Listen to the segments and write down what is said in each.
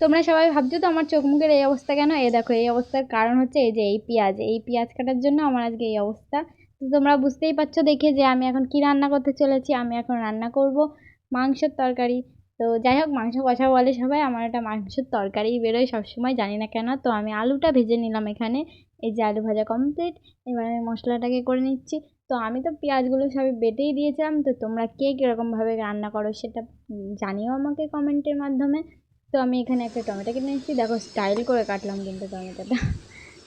তোমরা সবাই ভাবছো তো আমার চোখ মুখের এই অবস্থা কেন? এই দেখো, এই অবস্থার কারণ হচ্ছে এই যে এই পেঁয়াজ কাটার জন্য আমার আজকে এই অবস্থা। তো তোমরা বুঝতেই পারছো দেখে যে আমি এখন কি রান্না করতে চলেছি। আমি এখন রান্না করব মাংসের তরকারি। তো যাই হোক, মাংস কষা বলে সবাই, আমার একটা মাংসের তরকারি বেরোয় সবসময়, জানি না কেন। তো আমি আলুটা ভেজে নিলাম এখানে। এই যে আলু ভাজা কমপ্লিট। এবার আমি মশলাটাকে করে নিচ্ছি। তো আমি তো পেঁয়াজগুলো সবই বেটেই দিয়েছিলাম। তো তোমরা কে কীরকমভাবে রান্না করো সেটা জানিও আমাকে কমেন্টের মাধ্যমে। তো আমি এখানে একটা টমেটো কিনে নিচ্ছি। দেখো স্টাইল করে কাটলাম কিন্তু টমেটোটা।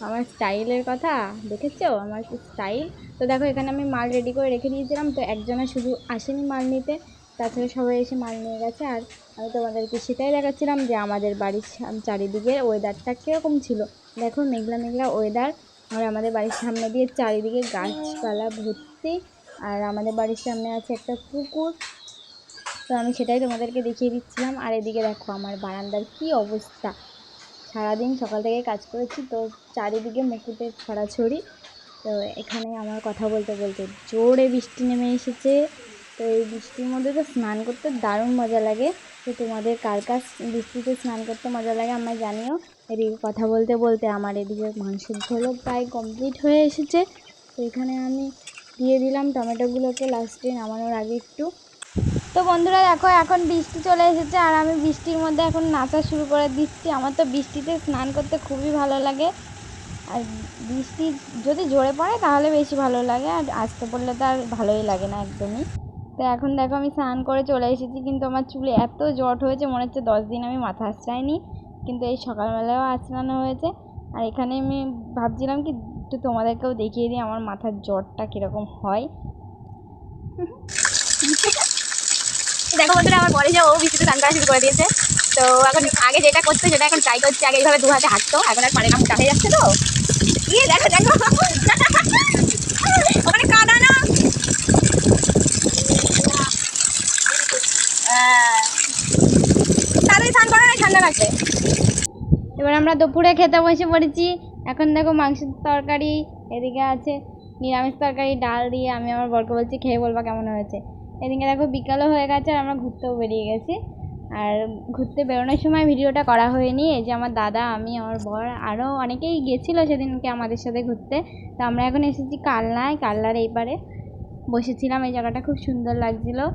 আমার স্টাইলের কথা দেখেছো, আমার স্টাইল। তো দেখো এখানে আমি মাল রেডি করে রেখে দিয়েছিলাম। তো একজনা শুধু আসেনি মাল নিতে, তাছাড়া সবাই এসে মাল নিয়ে গেছে। আর আমি তোমাদেরকে সেটাই দেখাচ্ছিলাম যে আমাদের বাড়ির চারিদিকের ওয়েদারটা কীরকম ছিল। দেখো মেঘলা মেঘলা ওয়েদার, আর আমাদের বাড়ির সামনে দিয়ে চারিদিকে গাছপালা ভর্তি। আর আমাদের বাড়ির সামনে আছে একটা পুকুর। তো আমি সেটাই তোমাদেরকে দেখিয়ে দিচ্ছিলাম। আর এদিকে দেখো আমার বারান্দার কি অবস্থা। সারাদিন সকাল থেকে কাজ করেছি, তো চারিদিকে মুকুটের ছড়াছড়ি। তো এখানে আমার কথা বলতে বলতে জোরে বৃষ্টি নেমে এসেছে। তো এই বৃষ্টির মধ্যে তো স্নান করতে দারুণ মজা লাগে। তো তোমাদের কার কার বৃষ্টিতে স্নান করতে মজা লাগে আমায় জানিও। এদিকে কথা বলতে বলতে আমার এদিকে মাংসের ঝোলও প্রায় কমপ্লিট হয়ে এসেছে। তো এখানে আমি দিয়ে দিলাম টমেটোগুলোকে লাস্টে নামানোর আগে একটু। তো বন্ধুরা দেখো এখন বৃষ্টি চলে এসেছে, আর আমি বৃষ্টির মধ্যে এখন নাচা শুরু করে দিচ্ছি। আমার তো বৃষ্টিতে স্নান করতে খুবই ভালো লাগে। আর বৃষ্টি যদি জোরে পড়ে তাহলে বেশি ভালো লাগে, আর আস্তে পড়লে তো আর ভালোই লাগে না একদমই। তো এখন দেখো আমি স্নান করে চলে এসেছি, কিন্তু আমার চুলে এত জট হয়েছে মনে হচ্ছে 10 দিন আমি মাথা আঁচড়াইনি। কিন্তু এই সকালবেলাও আঁচড়ানো হয়েছে। আর এখানে আমি ভাবছিলাম কি একটু তোমাদেরকেও দেখিয়ে দিই আমার মাথার জটটা কীরকম হয়। দেখো বন্ধুরা, আমার বড় ও বৃষ্টিতে স্নান করা শুরু করে দিয়েছে। তো এখন আগে যেটা করতে সেটা এখন ট্রাই করছে। আগে এইভাবে দু হাতে হাঁটতো, এখন আর পারে না, মোটা হয়ে যাচ্ছে। তো ইয়ে দেখো দেখো ওখানে কাদা না, তাড়াতাড়ি স্নান করা নাই, ঠান্ডা লাগবে। এবার আমরা দুপুরে খেতে বসে পড়েছি। এখন দেখো মাংসের তরকারি, এদিকে আছে নিরামিষ তরকারি ডাল দিয়ে। আমি আমার বরকে বলছি খেয়ে বলবা কেমন হয়েছে। এদিকে দেখো বিকালও হয়ে গেছে, আর আমরা ঘুরতেও বেরিয়ে গেছি। আর ঘুরতে বেরোনোর সময় ভিডিওটা করা হয়নি। এই যে আমার দাদা, আমি, আমার বর, আরও অনেকেই গেছিলো সেদিনকে আমাদের সাথে ঘুরতে। তো আমরা এখন এসেছি কালনায়, কালনার এই পারে বসেছিলাম। এই জায়গাটা খুব সুন্দর লাগছিলো।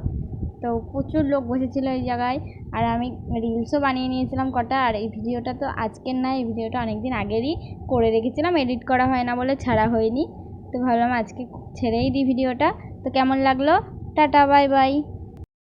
তো প্রচুর লোক বসেছিল এই জায়গায়। আর আমি রিলসও বানিয়ে নিয়েছিলাম কটা। আর এই ভিডিওটা তো আজকের না, এই ভিডিওটা অনেক দিন আগেরই করে রেখেছিলাম, এডিট করা হয় না বলে ছাড়া হয়নি। তো ভাবলাম আজকে ছেড়েই দিই ভিডিওটা। তো কেমন লাগলো? Tata, bye bye.